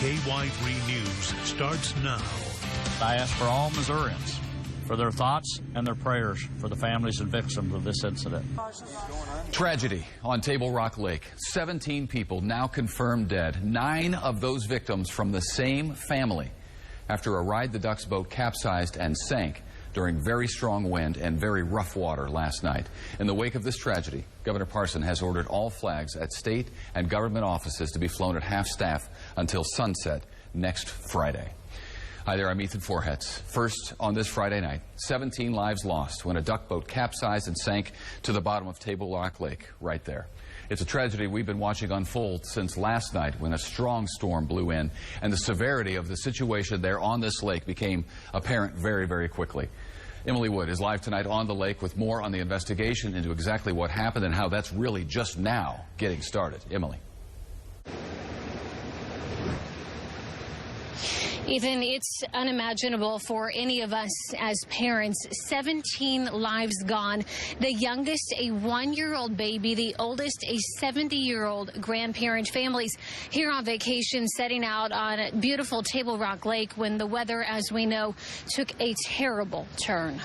KY3 News starts now. I ask for all Missourians for their thoughts and their prayers for the families and victims of this incident. Tragedy on Table Rock Lake. 17 people now confirmed dead. 9 of those victims from the same family after a ride the Ducks boat capsized and sank during very strong wind and very rough water last night. In the wake of this tragedy, Governor Parson has ordered all flags at state and government offices to be flown at half-staff until sunset next Friday. Hi there, I'm Ethan Forhetz. First, on this Friday night, 17 lives lost when a duck boat capsized and sank to the bottom of Table Rock Lake, right there. It's a tragedy we've been watching unfold since last night when a strong storm blew in, and the severity of the situation there on this lake became apparent very, very quickly. Emily Wood is live tonight on the lake with more on the investigation into exactly what happened and how that's really just now getting started. Emily. Ethan, it's unimaginable for any of us as parents. 17 lives gone. The youngest, a 1-year-old baby. The oldest, a 70-year-old grandparent. Families here on vacation setting out on beautiful Table Rock Lake when the weather, as we know, took a terrible turn.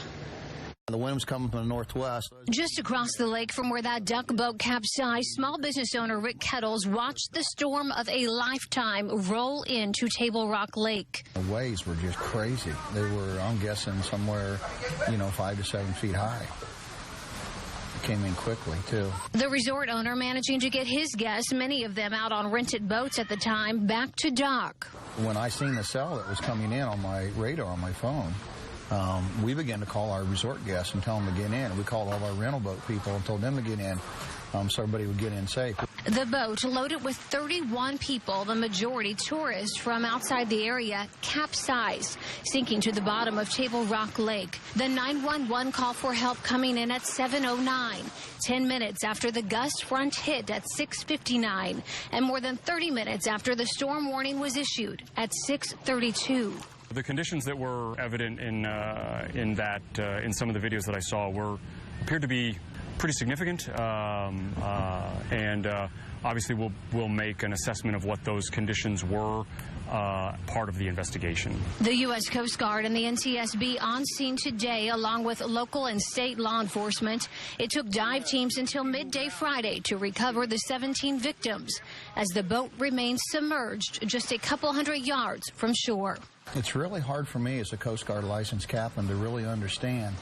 The wind was coming from the northwest. Just across the lake from where that duck boat capsized, small business owner Rick Kettles watched the storm of a lifetime roll into Table Rock Lake. The waves were just crazy. They were, I'm guessing, somewhere, 5 to 7 feet high. It came in quickly, too. The resort owner managing to get his guests, many of them out on rented boats at the time, back to dock. When I seen the cell that was coming in on my radar on my phone, we began to call our resort guests and tell them to get in. We called all our rental boat people and told them to get in so everybody would get in safe. The boat, loaded with 31 people, the majority tourists from outside the area, capsized, sinking to the bottom of Table Rock Lake. The 911 call for help coming in at 7:09, 10 minutes after the gust front hit at 6:59, and more than 30 minutes after the storm warning was issued at 6:32. The conditions that were evident in some of the videos that I saw appeared to be pretty significant, and obviously we'll make an assessment of what those conditions were, part of the investigation. The U.S. Coast Guard and the NTSB on scene today, along with local and state law enforcement. It took dive teams until midday Friday to recover the 17 victims, as the boat remains submerged just a couple hundred yards from shore. It's really hard for me as a Coast Guard licensed captain to really understand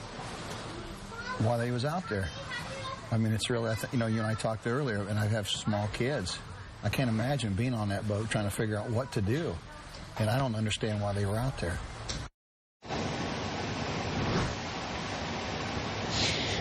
why they was out there. I mean, it's really, you and I talked earlier, and I have small kids. I can't imagine being on that boat trying to figure out what to do, and I don't understand why they were out there.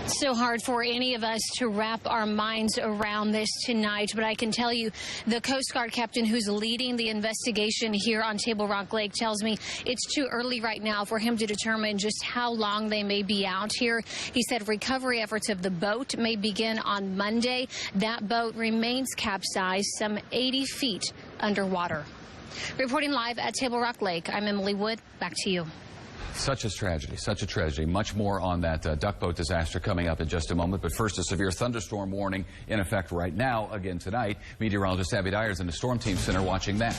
So hard for any of us to wrap our minds around this tonight, but I can tell you the Coast Guard captain who's leading the investigation here on Table Rock Lake tells me it's too early right now for him to determine just how long they may be out here. He said recovery efforts of the boat may begin on Monday. That boat remains capsized some 80 feet underwater. Reporting live at Table Rock Lake, I'm Emily Wood. Back to you. Such a tragedy, such a tragedy. Much more on that duck boat disaster coming up in just a moment. But first, a severe thunderstorm warning in effect right now, again tonight. Meteorologist Abby Dyer's in the Storm Team Center watching that.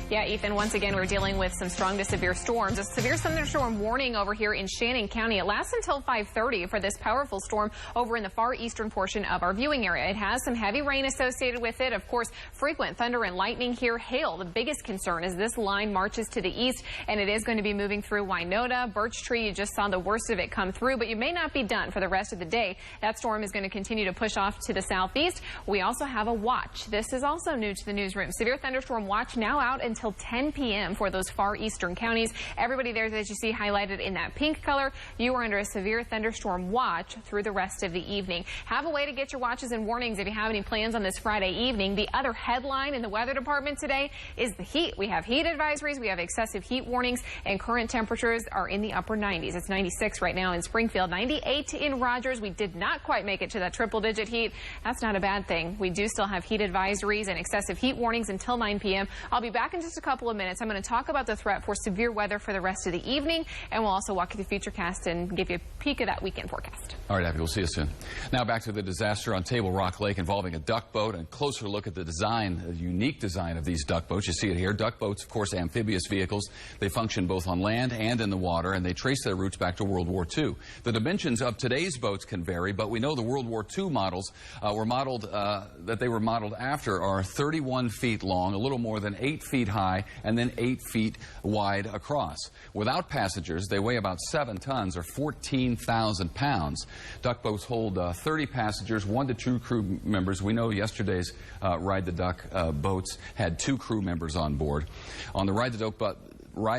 Yeah, Ethan, once again, we're dealing with some strong to severe storms. A severe thunderstorm warning over here in Shannon County. It lasts until 5:30 for this powerful storm over in the far eastern portion of our viewing area. It has some heavy rain associated with it. Of course, frequent thunder and lightning here. Hail, the biggest concern as this line marches to the east, and it is going to be moving through Wynota. Birch Tree, you just saw the worst of it come through, but you may not be done for the rest of the day. That storm is going to continue to push off to the southeast. We also have a watch. This is also new to the newsroom. Severe thunderstorm watch now out until 10 p.m. for those far eastern counties. Everybody there that you see highlighted in that pink color, you are under a severe thunderstorm watch through the rest of the evening. Have a way to get your watches and warnings if you have any plans on this Friday evening. The other headline in the weather department today is the heat. We have heat advisories, we have excessive heat warnings, and current temperatures are in the upper 90s. It's 96 right now in Springfield, 98 in Rogers. We did not quite make it to that triple-digit heat. That's not a bad thing. We do still have heat advisories and excessive heat warnings until 9 p.m. I'll be back in just just a couple of minutes, I'm going to talk about the threat for severe weather for the rest of the evening, and we'll also walk you through Futurecast and give you a peek of that weekend forecast. All right, Abby, we'll see you soon. Now back to the disaster on Table Rock Lake involving a duck boat, and a closer look at the design, the unique design of these duck boats. You see it here. Duck boats, of course, amphibious vehicles. They function both on land and in the water, and they trace their roots back to World War II. The dimensions of today's boats can vary, but we know the World War II models that they were modeled after are 31 feet long, a little more than 8 feet high, and then 8 feet wide across. Without passengers, they weigh about 7 tons or 14,000 pounds. Duck boats hold 30 passengers, 1 to 2 crew members. We know yesterday's Ride the Duck boats had 2 crew members on board. On the Ride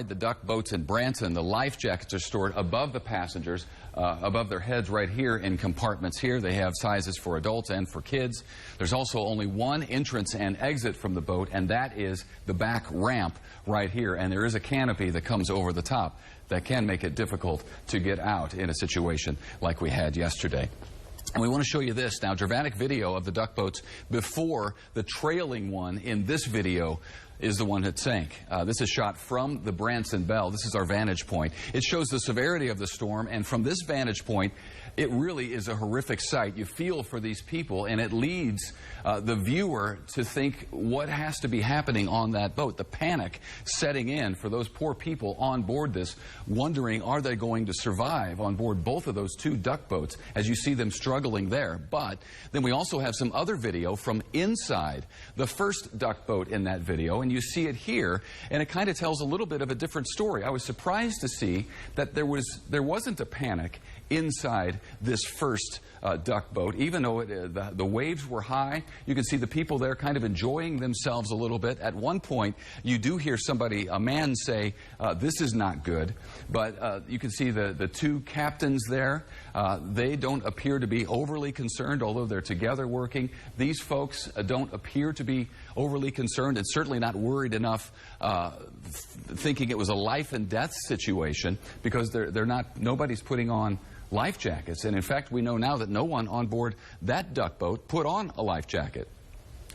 the Duck boats in Branson, the life jackets are stored above the passengers, above their heads right here in compartments here. They have sizes for adults and for kids. There's also only one entrance and exit from the boat, and that is the back ramp right here. And there is a canopy that comes over the top that can make it difficult to get out in a situation like we had yesterday. And we want to show you this now, dramatic video of the duck boats before the trailing one in this video is the one that sank. This is shot from the Branson Bell. This is our vantage point. It shows the severity of the storm, and from this vantage point, it really is a horrific sight. You feel for these people, and it leads the viewer to think what has to be happening on that boat. The panic setting in for those poor people on board this, wondering are they going to survive on board both of those 2 duck boats as you see them struggling there. But then we also have some other video from inside the first duck boat in that video, and you see it here, and it kind of tells a little bit of a different story. I was surprised to see that there wasn't a panic inside this first duck boat, even though the waves were high. You can see the people there kind of enjoying themselves a little bit. At one point, you do hear a man say, this is not good. But you can see the 2 captains there. They don't appear to be overly concerned, although they're together working. These folks don't appear to be overly concerned, and certainly not worried enough thinking it was a life and death situation, because nobody's putting on life jackets. And in fact, we know now that no one on board that duck boat put on a life jacket.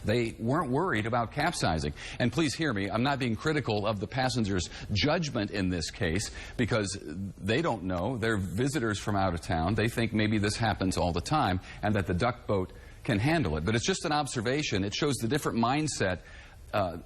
They weren't worried about capsizing. And please hear me, I'm not being critical of the passengers' judgment in this case, because they don't know. They're visitors from out of town. They think maybe this happens all the time and that the duck boat can handle it. But it's just an observation. It shows the different mindset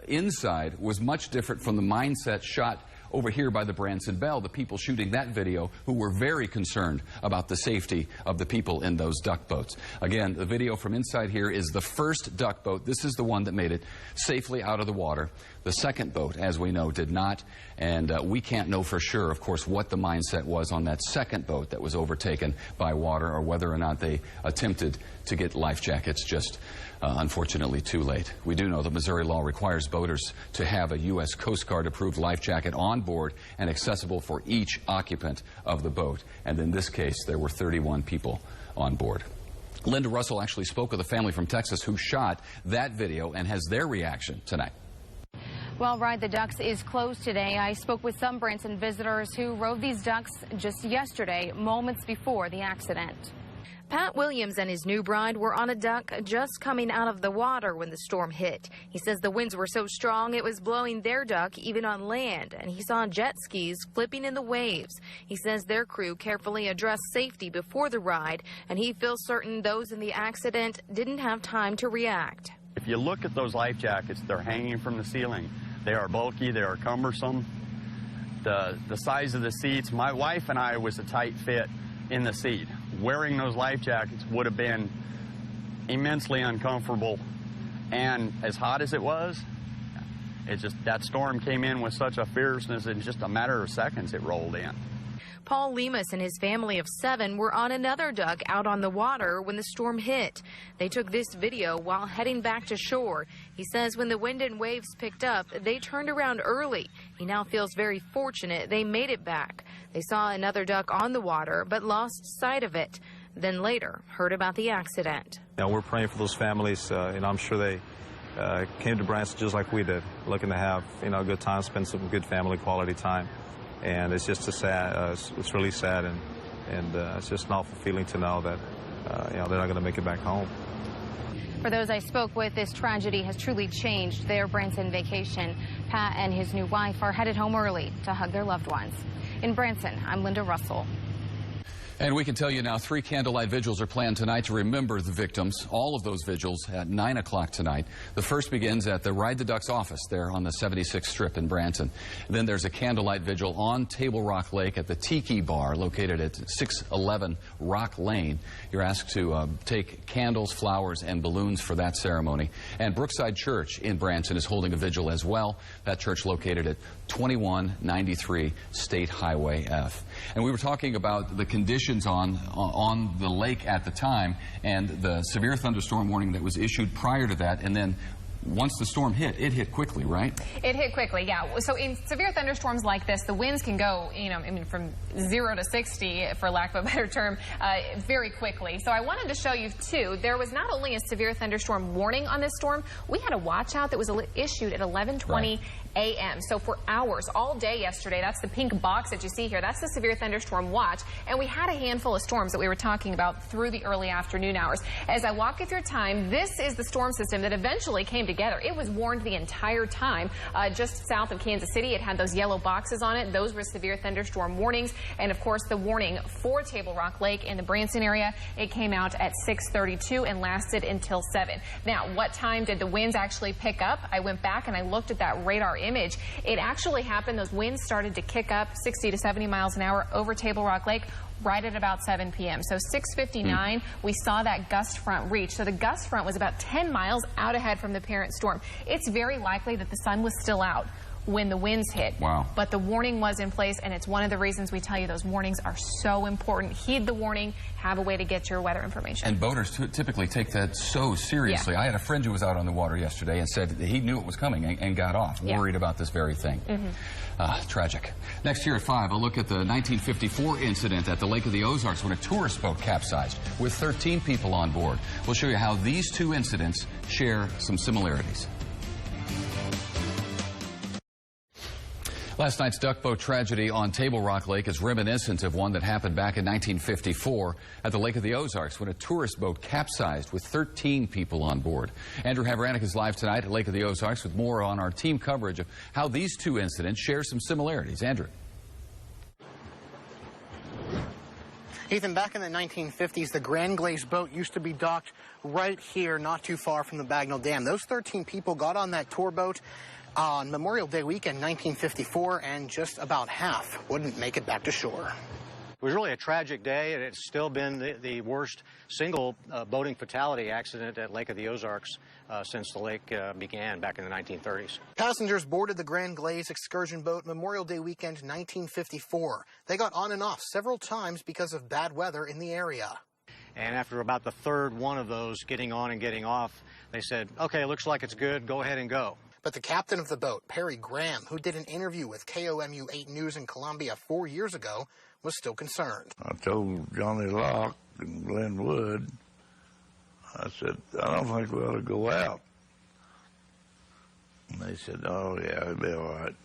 inside was much different from the mindset shot over here by the Branson Bell, the people shooting that video who were very concerned about the safety of the people in those duck boats. Again, the video from inside here is the first duck boat. This is the one that made it safely out of the water. The second boat, as we know, did not, and we can't know for sure, of course, what the mindset was on that second boat that was overtaken by water, or whether or not they attempted to get life jackets, just unfortunately too late. We do know that Missouri law requires boaters to have a U.S. Coast Guard approved life jacket on board and accessible for each occupant of the boat. And in this case, there were 31 people on board. Linda Russell actually spoke with a family from Texas who shot that video and has their reaction tonight. Well, Ride the Ducks is closed today. I spoke with some Branson visitors who rode these ducks just yesterday, moments before the accident. Pat Williams and his new bride were on a duck just coming out of the water when the storm hit. He says the winds were so strong it was blowing their duck even on land, and he saw jet skis flipping in the waves. He says their crew carefully addressed safety before the ride, and he feels certain those in the accident didn't have time to react. If you look at those life jackets, they're hanging from the ceiling. They are bulky, they are cumbersome. The size of the seats, my wife and I was a tight fit in the seat. Wearing those life jackets would have been immensely uncomfortable, and as hot as it was, that storm came in with such a fierceness, in just a matter of seconds it rolled in. Paul Lemus and his family of 7 were on another duck out on the water when the storm hit. They took this video while heading back to shore. He says when the wind and waves picked up, they turned around early. He now feels very fortunate they made it back. They saw another duck on the water but lost sight of it. Then later heard about the accident. We're praying for those families, and I'm sure they came to Branson just like we did, looking to have a good time, spend some good family quality time. And it's just it's really sad, and it's just an awful feeling to know that they're not going to make it back home. For those I spoke with, this tragedy has truly changed their Branson vacation. Pat and his new wife are headed home early to hug their loved ones. In Branson, I'm Linda Russell. And we can tell you now 3 candlelight vigils are planned tonight to remember the victims. All of those vigils at 9 o'clock tonight. The first begins at the Ride the Ducks office there on the 76th Strip in Branson. Then there's a candlelight vigil on Table Rock Lake at the Tiki Bar located at 611 Rock Lane. You're asked to take candles, flowers, and balloons for that ceremony. And Brookside Church in Branson is holding a vigil as well. That church located at 2193 State Highway F. And we were talking about the conditions on the lake at the time and the severe thunderstorm warning that was issued prior to that, and then once the storm hit, it hit quickly, right? It hit quickly, yeah. So in severe thunderstorms like this, the winds can go, from 0 to 60, for lack of a better term, very quickly. So I wanted to show you, too, there was not only a severe thunderstorm warning on this storm, we had a watch out that was issued at 11:20 a.m. So for hours, all day yesterday, that's the pink box that you see here. That's the severe thunderstorm watch. And we had a handful of storms that we were talking about through the early afternoon hours. As I walk you through time, this is the storm system that eventually came together. It was warned the entire time. Just south of Kansas City, it had those yellow boxes on it. Those were severe thunderstorm warnings. And of course, the warning for Table Rock Lake in the Branson area, it came out at 6:32 and lasted until 7. Now, what time did the winds actually pick up? I went back and I looked at that radar image. It actually happened. Those winds started to kick up 60 to 70 miles an hour over Table Rock Lake right at about 7 p.m. So 6:59, we saw that gust front reach. So the gust front was about 10 miles out ahead from the parent storm. It's very likely that the sun was still out when the winds hit. Wow. But the warning was in place, and it's one of the reasons we tell you those warnings are so important. Heed the warning. Have a way to get your weather information. And boaters typically take that so seriously. Yeah. I had a friend who was out on the water yesterday and said he knew it was coming and got off, worried about this very thing. Tragic. Next year at 5, a look at the 1954 incident at the Lake of the Ozarks when a tourist boat capsized with 13 people on board. We'll show you how these two incidents share some similarities. Last night's duck boat tragedy on Table Rock Lake is reminiscent of one that happened back in 1954 at the Lake of the Ozarks when a tourist boat capsized with 13 people on board. Andrew Havranek is live tonight at Lake of the Ozarks with more on our team coverage of how these two incidents share some similarities. Andrew. Ethan, back in the 1950s, the Grand Glaze boat used to be docked right here, not too far from the Bagnell Dam. Those 13 people got on that tour boat on Memorial Day weekend 1954, and just about half wouldn't make it back to shore. It was really a tragic day, and it's still been the worst single boating fatality accident at Lake of the Ozarks since the lake began back in the 1930s. Passengers boarded the Grand Glaze excursion boat Memorial Day weekend 1954. They got on and off several times because of bad weather in the area. And after about the third one of those getting on and getting off, they said, okay, looks like it's good, go ahead and go. But the captain of the boat, Perry Graham, who did an interview with KOMU 8 News in Columbia 4 years ago, was still concerned. I told Johnny Locke and Glenn Wood, I said, I don't think we ought to go out. And they said, oh, yeah, it'll be all right.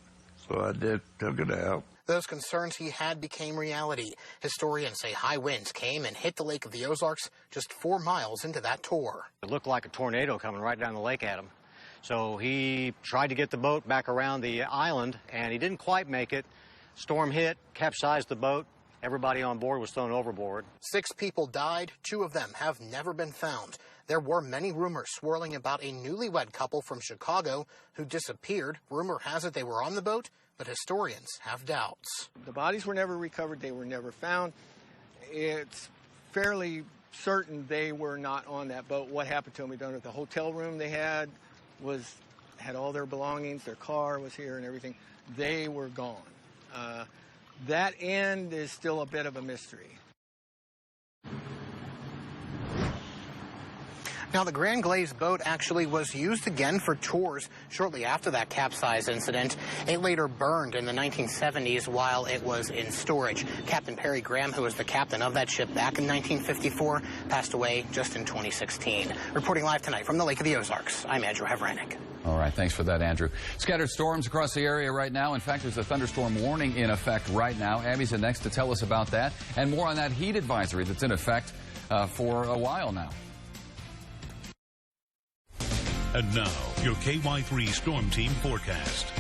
So I took it out. Those concerns he had became reality. Historians say high winds came and hit the Lake of the Ozarks just 4 miles into that tour. It looked like a tornado coming right down the lake at him. So he tried to get the boat back around the island, and he didn't quite make it. Storm hit, capsized the boat. Everybody on board was thrown overboard. 6 people died. 2 of them have never been found. There were many rumors swirling about a newlywed couple from Chicago who disappeared. Rumor has it they were on the boat, but historians have doubts. The bodies were never recovered. They were never found. It's fairly certain they were not on that boat. What happened to them, we don't know. The hotel room they had all their belongings. Their car was here and everything. They were gone. That end is still a bit of a mystery. Now, the Grand Glaze boat actually was used again for tours shortly after that capsize incident. It later burned in the 1970s while it was in storage. Captain Perry Graham, who was the captain of that ship back in 1954, passed away just in 2016. Reporting live tonight from the Lake of the Ozarks, I'm Andrew Havranek. All right, thanks for that, Andrew. Scattered storms across the area right now. In fact, there's a thunderstorm warning in effect right now. Abby's in next to tell us about that and more on that heat advisory that's in effect for a while now. And now, your KY3 Storm Team forecast.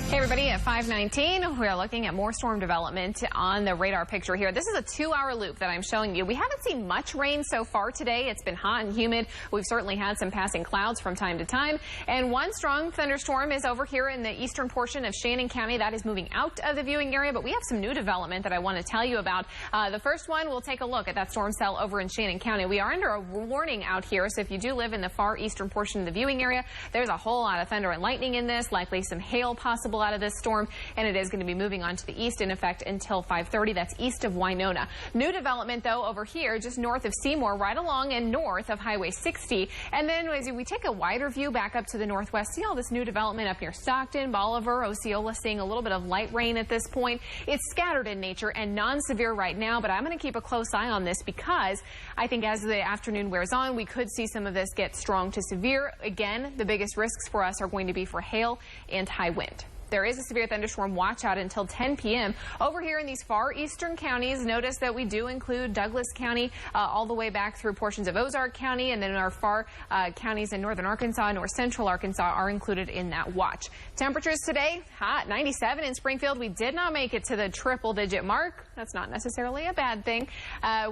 Hey everybody, at 5:19, we are looking at more storm development on the radar picture here. This is a 2-hour loop that I'm showing you. We haven't seen much rain so far today. It's been hot and humid. We've certainly had some passing clouds from time to time. And one strong thunderstorm is over here in the eastern portion of Shannon County. That is moving out of the viewing area, but we have some new development that I want to tell you about. The first one, we'll take a look at that storm cell over in Shannon County. We are under a warning out here, so if you do live in the far eastern portion of the viewing area, there's a whole lot of thunder and lightning in this, likely some hail possible out of this storm, and it is going to be moving on to the east in effect until 5:30. That's east of Winona. New development, though, over here just north of Seymour, right along and north of Highway 60. And then as we take a wider view back up to the northwest, see all this new development up near Stockton, Bolivar, Osceola, seeing a little bit of light rain at this point. It's scattered in nature and non-severe right now, but I'm going to keep a close eye on this because I think as the afternoon wears on, we could see some of this get strong to severe. Again, the biggest risks for us are going to be for hail and high wind. There is a severe thunderstorm watch out until 10 p.m. Over here in these far eastern counties. Notice that we do include Douglas County all the way back through portions of Ozark County, and then our far counties in northern Arkansas and north central Arkansas are included in that watch. Temperatures today, hot, 97 in Springfield. We did not make it to the triple-digit mark. That's not necessarily a bad thing.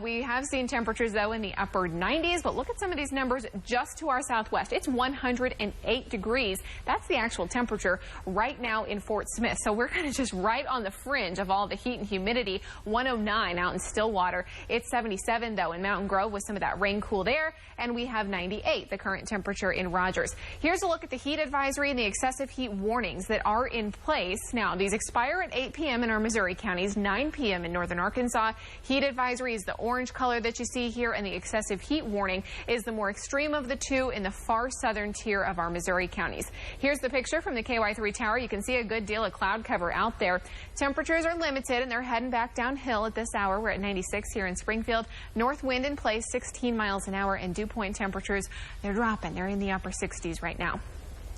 We have seen temperatures, though, in the upper 90s, but look at some of these numbers just to our southwest. It's 108 degrees. That's the actual temperature right now in Fort Smith. So we're kind of just right on the fringe of all the heat and humidity. 109 out in Stillwater. It's 77, though, in Mountain Grove with some of that rain-cooled air, and we have 98, the current temperature in Rogers. Here's a look at the heat advisory and the excessive heat warnings that are in place. Now, these expire at 8 p.m. in our Missouri counties, 9 p.m. in northern Arkansas. Heat advisory is the orange color that you see here, and the excessive heat warning is the more extreme of the two in the far southern tier of our Missouri counties. Here's the picture from the KY3 tower. You can see a good deal of cloud cover out there. Temperatures are limited, and they're heading back downhill at this hour. We're at 96 here in Springfield. North wind in place, 16 miles an hour, and dew point temperatures, they're dropping. They're in the upper 60s right now.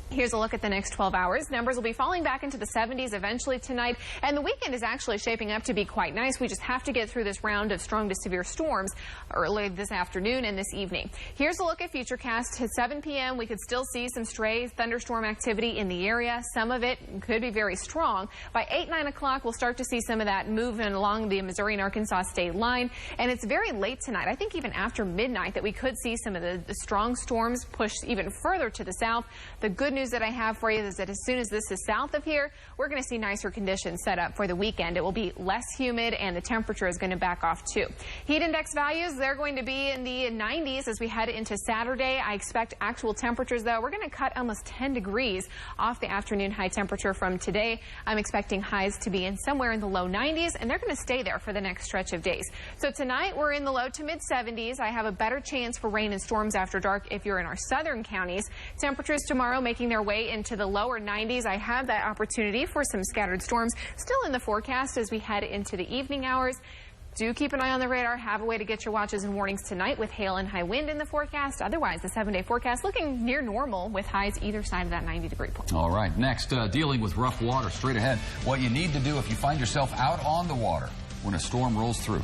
Here's a look at the next 12 hours. Numbers will be falling back into the 70s eventually tonight, and the weekend is actually shaping up to be quite nice. We just have to get through this round of strong to severe storms early this afternoon and this evening. Here's a look at Futurecast. At 7 p.m., we could still see some stray thunderstorm activity in the area. Some of it could be very strong. By 8, 9 o'clock, we'll start to see some of that moving along the Missouri and Arkansas state line, and it's very late tonight. I think even after midnight that we could see some of the strong storms push even further to the south. The good news that I have for you is that as soon as this is south of here, we're going to see nicer conditions set up for the weekend. It will be less humid, and the temperature is going to back off too. Heat index values, they're going to be in the 90s as we head into Saturday. I expect actual temperatures, though, we're going to cut almost 10 degrees off the afternoon high temperature from today. I'm expecting highs to be in somewhere in the low 90s, and they're going to stay there for the next stretch of days. So tonight, we're in the low to mid 70s. I have a better chance for rain and storms after dark if you're in our southern counties. Temperatures tomorrow making their way into the lower 90s. I have that opportunity for some scattered storms still in the forecast as we head into the evening hours. Do keep an eye on the radar. Have a way to get your watches and warnings tonight with hail and high wind in the forecast. Otherwise, the 7-day forecast looking near normal with highs either side of that 90-degree point. All right. Next, dealing with rough water. Straight ahead, what you need to do if you find yourself out on the water when a storm rolls through.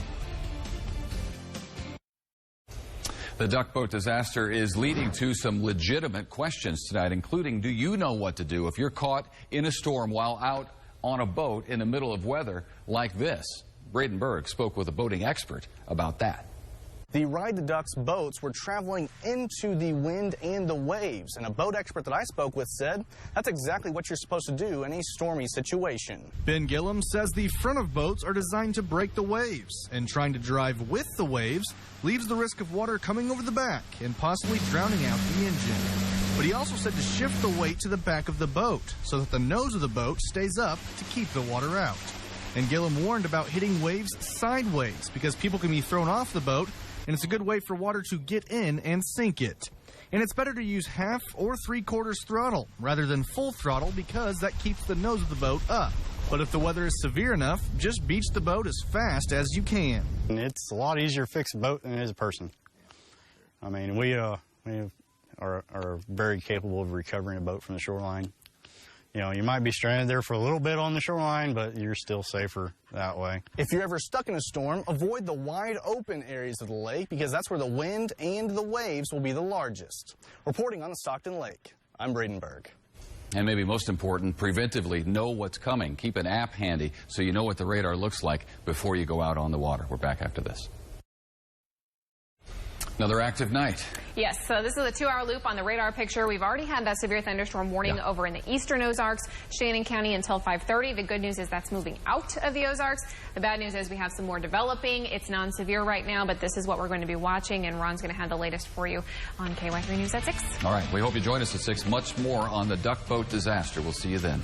The duck boat disaster is leading to some legitimate questions tonight, including, do you know what to do if you're caught in a storm while out on a boat in the middle of weather like this? Braden Berg spoke with a boating expert about that. The Ride the Ducks boats were traveling into the wind and the waves, and a boat expert that I spoke with said that's exactly what you're supposed to do in a stormy situation. Ben Gillum says the front of boats are designed to break the waves, and trying to drive with the waves leaves the risk of water coming over the back and possibly drowning out the engine. But he also said to shift the weight to the back of the boat so that the nose of the boat stays up to keep the water out. And Gillum warned about hitting waves sideways because people can be thrown off the boat, and it's a good way for water to get in and sink it. And it's better to use half or 3/4 throttle rather than full throttle because that keeps the nose of the boat up. But if the weather is severe enough, just beach the boat as fast as you can. And it's a lot easier to fix a boat than it is a person. I mean, we are very capable of recovering a boat from the shoreline. You know, you might be stranded there for a little bit on the shoreline, but you're still safer that way. If you're ever stuck in a storm, avoid the wide open areas of the lake because that's where the wind and the waves will be the largest. Reporting on the Stockton Lake, I'm Braden Berg. And maybe most important, preventively know what's coming. Keep an app handy so you know what the radar looks like before you go out on the water. We're back after this. Another active night. Yes, so this is a 2-hour loop on the radar picture. We've already had that severe thunderstorm warning over in the eastern Ozarks, Shannon County until 5:30. The good news is that's moving out of the Ozarks. The bad news is we have some more developing. It's non-severe right now, but this is what we're going to be watching, and Ron's going to have the latest for you on KY3 News at 6. All right, we hope you join us at 6. Much more on the duck boat disaster. We'll see you then.